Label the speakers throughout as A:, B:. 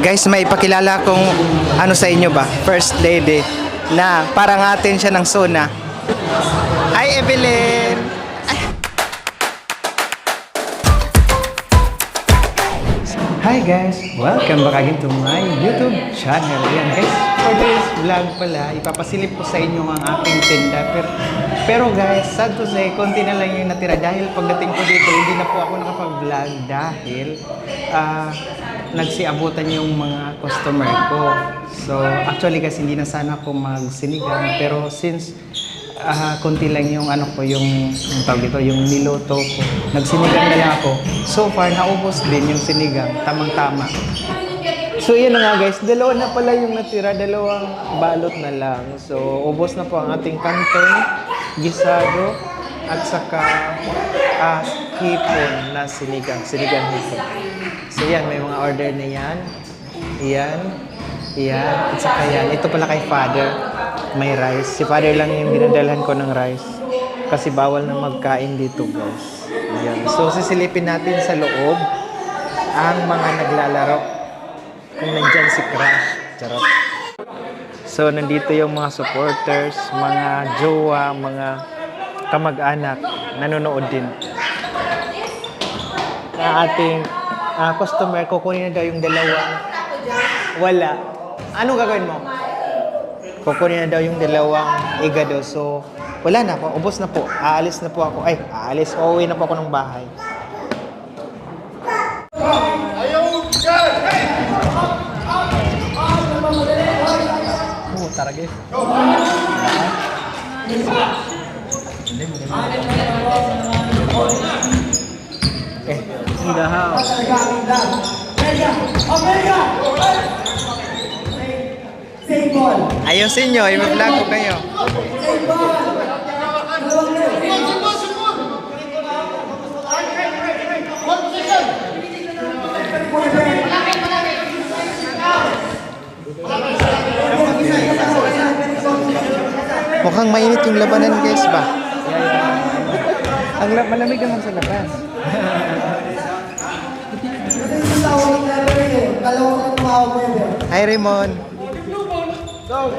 A: Guys, may ipakilala kong ano sa inyo ba? First lady na parang atin siya ng Sona. Hi, Evelyn! Ay. Hi guys! Welcome back again to my YouTube channel. Yan guys, for today's vlog pala, ipapasilip ko sa inyo ang aking tinda. Pero guys, sad to say, konti na lang yung natira dahil pagdating ko dito, hindi na po ako nakapag-vlog dahil nagsiabutan yung mga customer ko. So, actually kasi hindi na sana ako magsinigang, pero since konti lang yung ano ko, yung tawag dito, yung niloto ko. Nagsinigang na lang ako. So far, naubos din yung sinigang, tamang-tama. So, yan na nga guys, dalawa na pala yung natira, dalawang balot na lang. So, ubos na po ang ating kanton, gisado, at saka hipon na sinigang hipon. So yan, may mga order na yan. Yan. At saka yan. Ito pala kay Father. May rice. Si Father lang yung dinadalhan ko ng rice. Kasi bawal na magkain dito guys. Yan. So sisilipin natin sa loob ang mga naglalaro. Kung nandyan si Crush. Charot. So nandito yung mga supporters, mga jowa, mga kamag-anak. Nanonood din. Na ating customer, kukunin na daw yung dalawang wala. Anong gagawin mo? Kukunin na daw yung dalawang igado. So, wala na po. Ubos na po. Aalis na po ako. Uuwi na po ako ng bahay. Tara guys. In the house. Ayusin nyo, i-vlog ko kayo. Mukhang mainit yung labanan guys ba? Ang malamig naman sa labas. Hi Raymond. Go.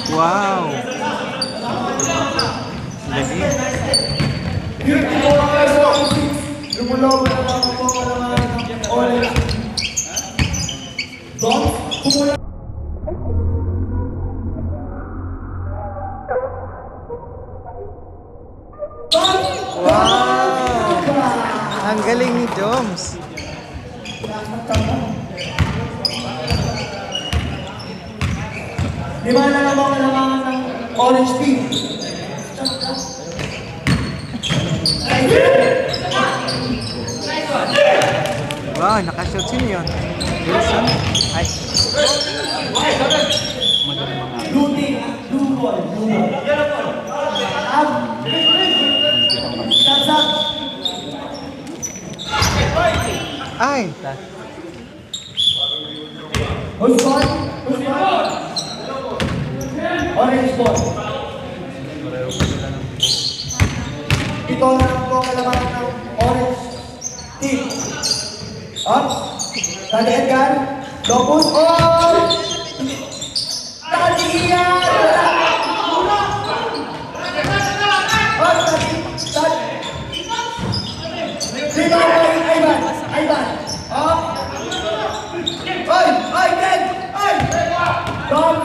A: Wow! Lagi. Wow! Ang galing ni Joms.
B: Di ba na naman kailangan ng orange peel?
A: Wow, nakashoot sino yun? Wilson? Ay.
B: Blue team, blue ball, blue ball. Up. Shots up.
A: Ay!
B: Who's ball? Who's ball? Orange ball. Ito na po kalaman ng orange team. Up. Tadi Edgar. Lopus. Oh! Tadi Ian. Oh, tadi. Lima Ivan. Up. Ay, Ken. Ay. Dom.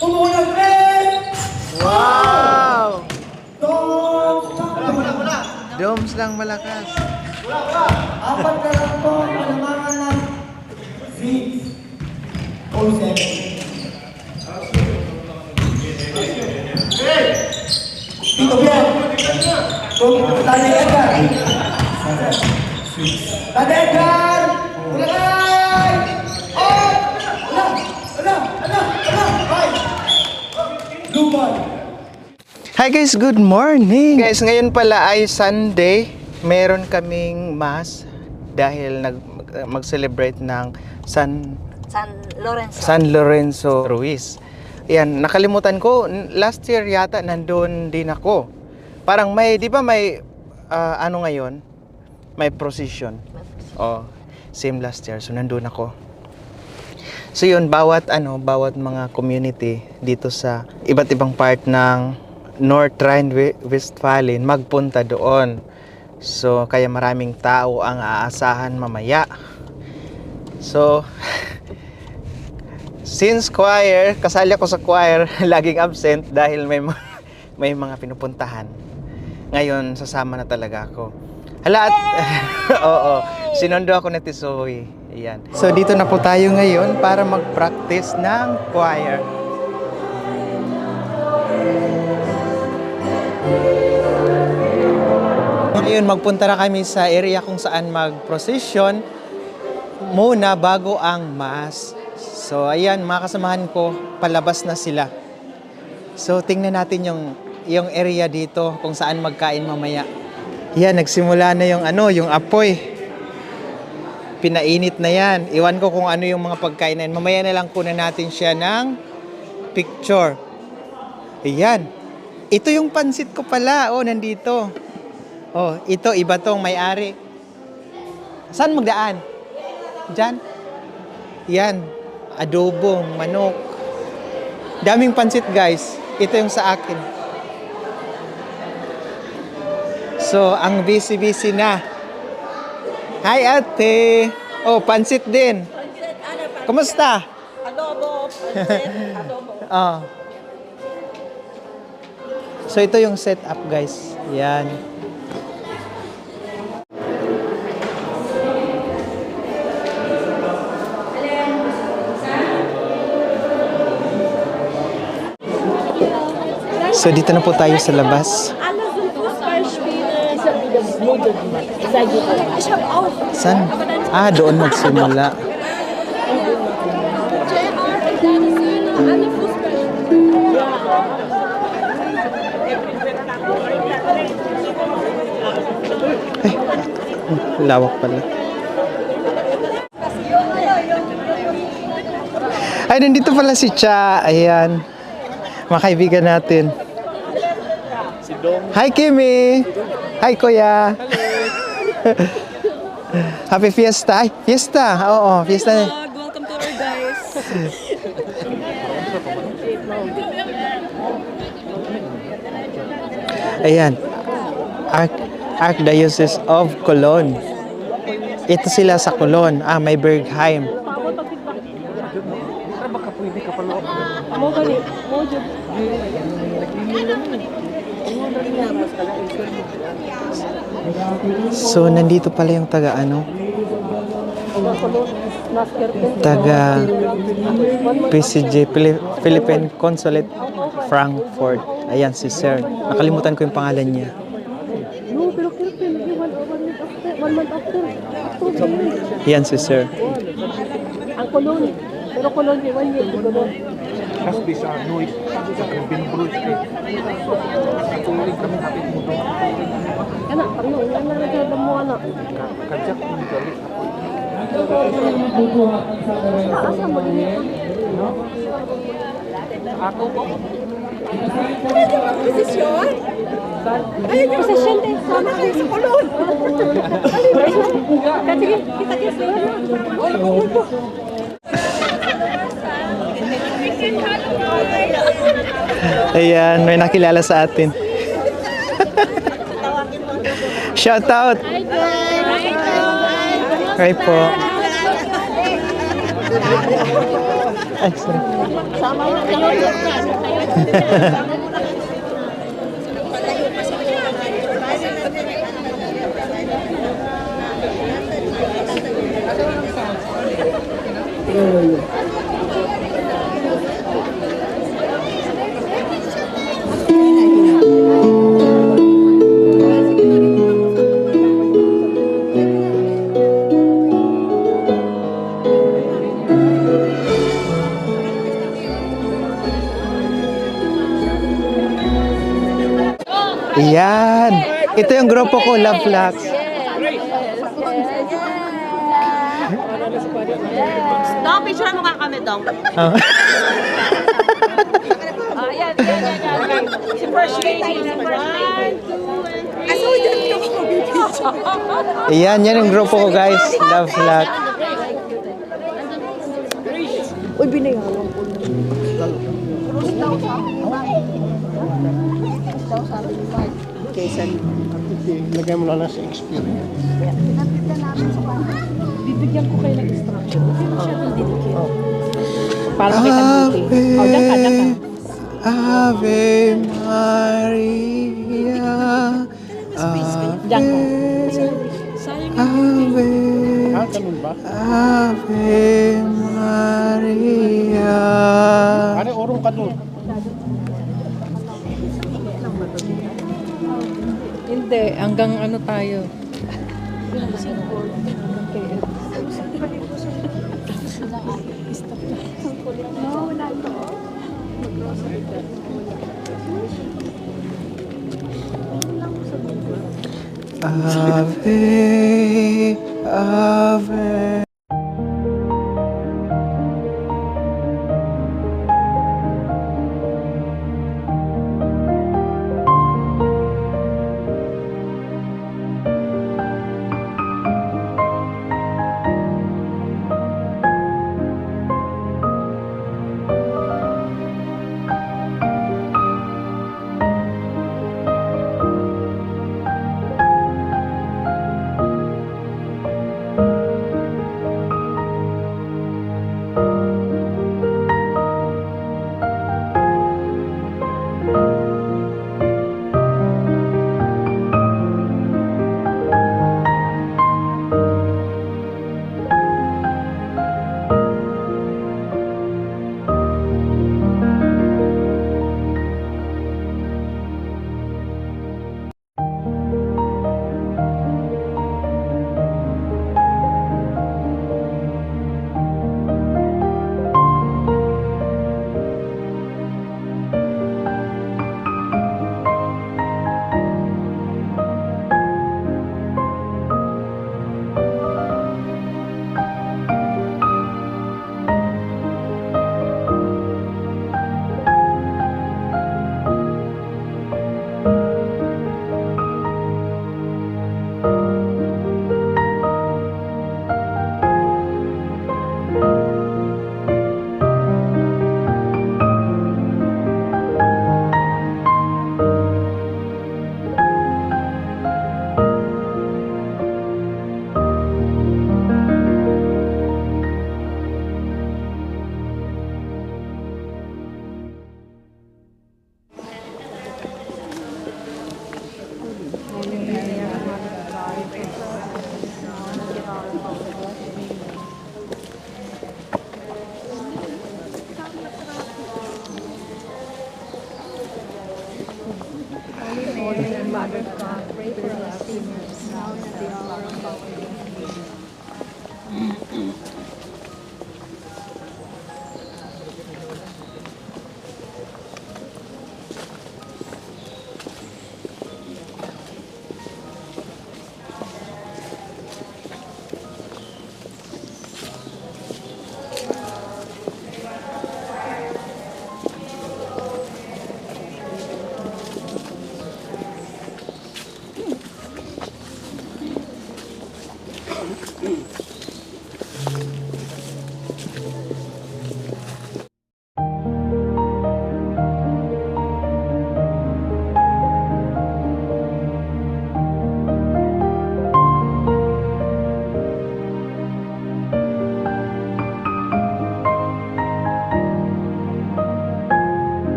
B: Umunang red!
A: Wow!
B: Wala.
A: Doms lang malakas.
B: Apat na lang po, malamangan ng 6-07. Tito Bian! Tani Edgar! Tani Edgar! Wala! Oh! Wala! blue ball.
A: Hi guys, good morning! Guys, ngayon pala ay Sunday. Meron kaming mass dahil mag-celebrate ng
C: San Lorenzo.
A: San Lorenzo Ruiz. Yan, nakalimutan ko, last year yata nandun din ako. Parang may, di ba may, ano ngayon? May procession. Oh, same last year, so nandun ako. So yun, bawat mga community dito sa iba't ibang part ng North Rhine-Westphalen magpunta doon. So kaya maraming tao ang aasahan mamaya. So since choir, kasali ako sa choir, laging absent dahil may mga pinupuntahan. Ngayon sasama na talaga ako. Hala at oo, sinundo ako ni Tisoy. Ayan. So dito na po tayo ngayon para mag-practice ng choir. Ngayon magpunta na kami sa area kung saan mag-procession muna bago ang mass. So ayan, mga kasamahan ko, palabas na sila. So tingnan natin yung area dito kung saan magkain mamaya. Yan, nagsimula na yung apoy. Pinainit na yan. Iwan ko kung ano yung mga pagkain na yan. Mamaya na lang kunan natin siya ng picture. Ayan. Ito yung pansit ko pala. Oh, nandito. Oh, ito, iba tong may-ari. Saan magdaan? Diyan? Yan. Adobo, manok. Daming pansit, guys. Ito yung sa akin. So, ang busy-busy na. Hi, ate. Oh, pansit din. Kumusta?
C: Adobo. Adobo.
A: Oh. So, ito yung setup, guys. Yan. So, dito na po tayo sa labas. San? Ah, doon magsimula. Ay, lawak pala. Ay, nandito pala si Cha. Ayan. Mga kaibigan natin. Hi, Kimi! Hi, Kuya! Happy Fiesta! Ay, Fiesta! Oo, Fiesta.
C: Welcome to our guys.
A: Ayan. Archdiocese of Cologne. Ito sila sa Cologne. Ah, may Bergheim. So, nandito pala yung taga PCJ, Philippine Consulate Frankfurt. Ayan, si Sir. Nakalimutan ko yung pangalan niya. Ayan, si Sir.
D: Ang Cologne. Pero Cologne, 1 year to Cologne.
E: Kasi sa Nuit, sa Binbruch, tuloy kami natin mo doon.
D: Kana, ano, yan na nagkada mo, ano.
E: Kajak yung galit ako.
D: Asa mo din ito?
E: Ako po.
D: Posisyon? Ayun yung posisyon din. Sama kayo sa Cologne. Kasi kita sila. Ulpo.
A: Ayan, may nakilala sa atin. Shout out! Hi po. Ay, sorry.
D: Sama na kayo.
A: Yan. Ito yung grupo ko, Love Flux.
C: Dong, picture mo ka kami, Dong.
A: Oh.
C: Yan. Si First Lady. 1, 2, and 3.
A: Yan yung grupo ko, guys. Love Flux.
D: Uy, binayawan ko. Kaysa
E: Lagay mo lang sa experience.
D: bibigyan ko kayo ng instruction. Hindi masyadong didikit. Para makita buti. O, dyan ka.
A: Ave Maria.
D: Dyan ka.
A: Ave.
E: Ganun ba?
A: Ave Maria.
E: Pare, orong ka doon.
D: Hindi, hanggang ano tayo.
A: Ave, Ave.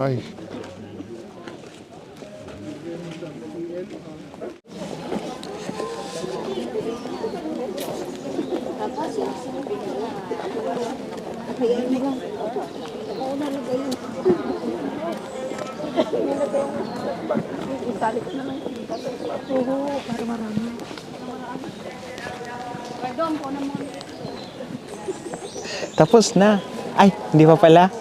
E: Ay.
A: Tapos na. Ay, hindi pa pala.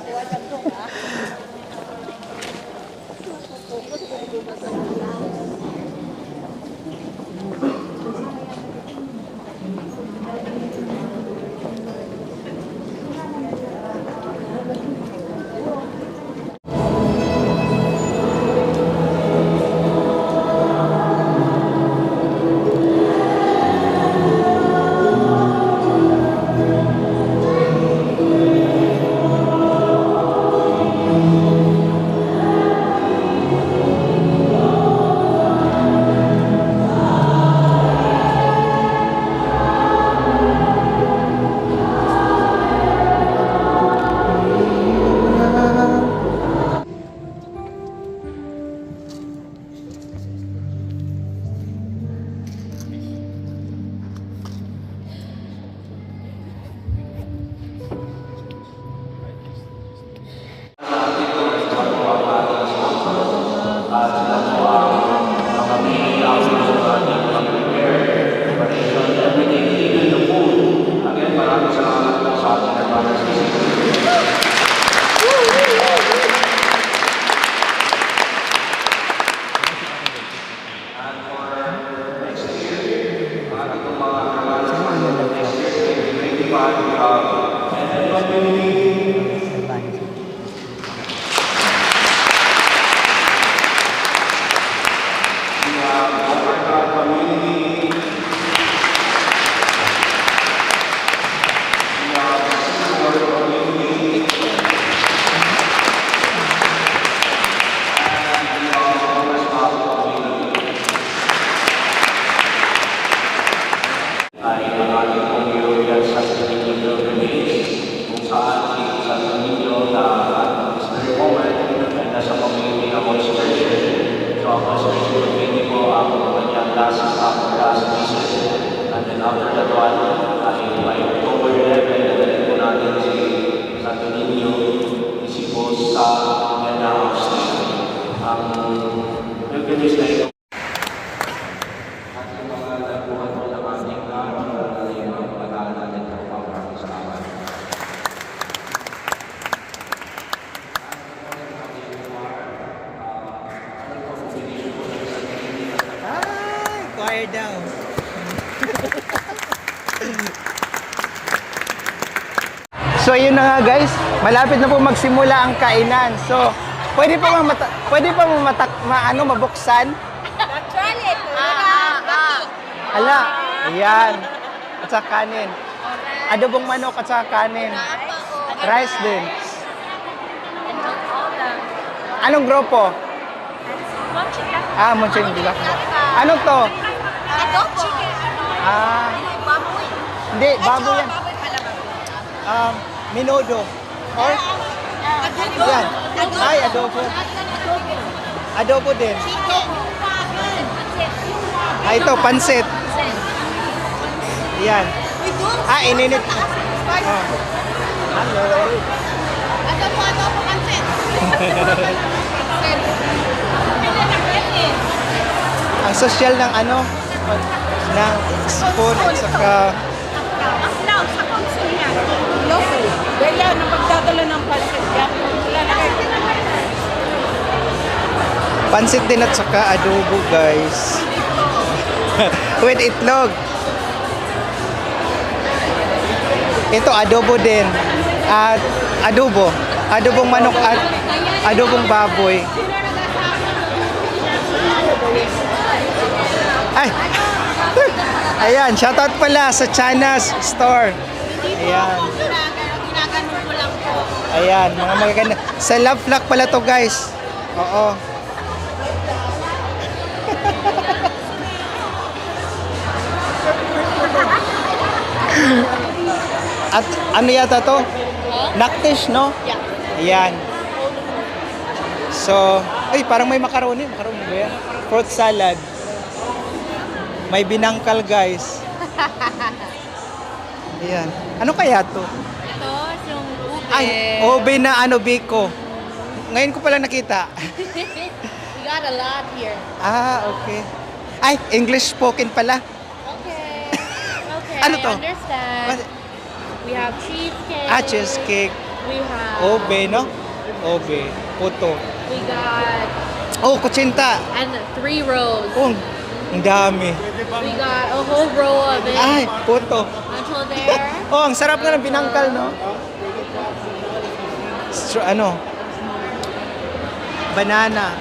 A: Choir daw. So ayun na nga guys, malapit na po magsimula ang kainan. So pwede pa mabuksan?
C: Actually,
A: Ala, ayan. At saka kanin. Adobong manok at saka kanin. Rice din. Anong grupo? Ah, Monchengula. Ano to?
C: Adobo.
A: Ah,
C: Baboy.
A: hindi, baboy yan. Minodo. Or? Yan. Ay, adobo. Adobo din. Ah, ito, pansit. Yan. Ah, ininit. Oh. Hello.
C: Adobo pansit.
A: Ang social ng ano? Ng spoon at saka...
C: Aklaw sa konsunya. Local. Kaya nang pagdadala ng pansit yan. Wala na kayo.
A: Pansit din at saka adobo, guys. With itlog. Ito, adobo din. At adobo. Adobong manok at adobong baboy. Ay! Ayan, shoutout pala sa Chana's Store. Ayan.
C: Ginaganon ko lang po.
A: Ayan, mga magaganda. Sa Love Flock pala to, guys. Oo. At ano yata to? Naktish, no?
C: Yeah.
A: Ayan. So, ay, parang may macaroni. Macaroni ba yan? Fruit salad. May binangkal, guys. Ayan. Ano kaya to?
C: Ito, yung ube.
A: Ay, ube na ano, biko. Ngayon ko pala nakita.
C: We got a lot here.
A: Ah, okay. Ay, English spoken pala.
C: Okay. Okay,
A: Ano to?
C: I understand.
A: What-
C: We have cheesecake.
A: Ah, cheesecake.
C: We have...
A: Ube, no? Ube. Puto.
C: We got...
A: Oh, kutsinta.
C: And 3 rows.
A: Oh, ang dami.
C: We got a whole row of it.
A: Ay, puto.
C: Until there.
A: Oh, ang sarap nga ng binangkal, no? Ano? Banana.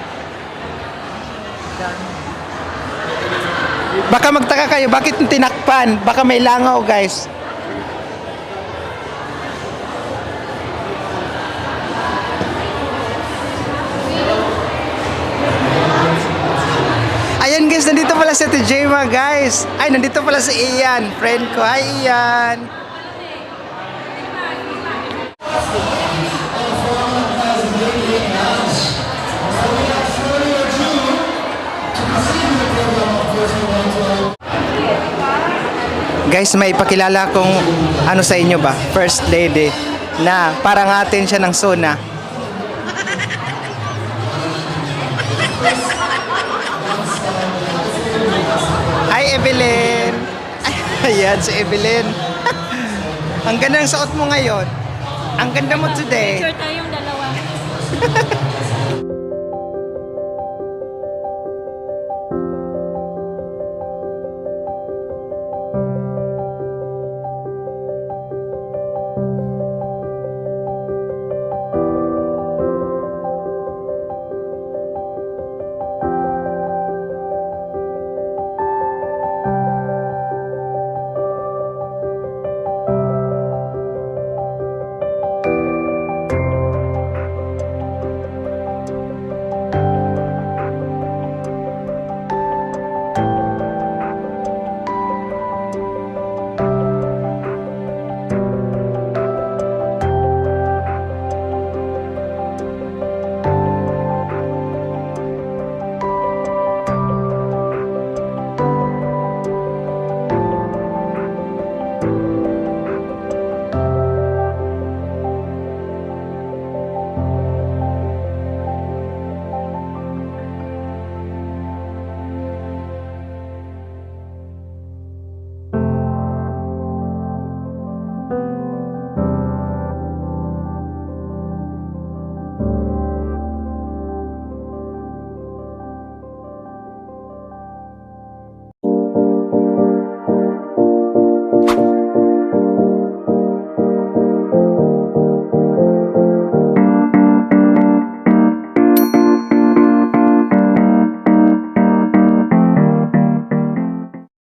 A: Baka magtaka kayo, bakit tinakpan? Baka may langaw, guys. Ayan guys, nandito pala si Ate Jema guys. Ay, nandito pala si Ian, friend ko. Hi Ian. Guys, may pakilala kong ano sa inyo ba? First lady na parang atin siya ng Sona. Hi, Evelyn! Ayan, si Evelyn. Ang ganda ng suot mo ngayon. Ang ganda mo today.
C: Picture tayo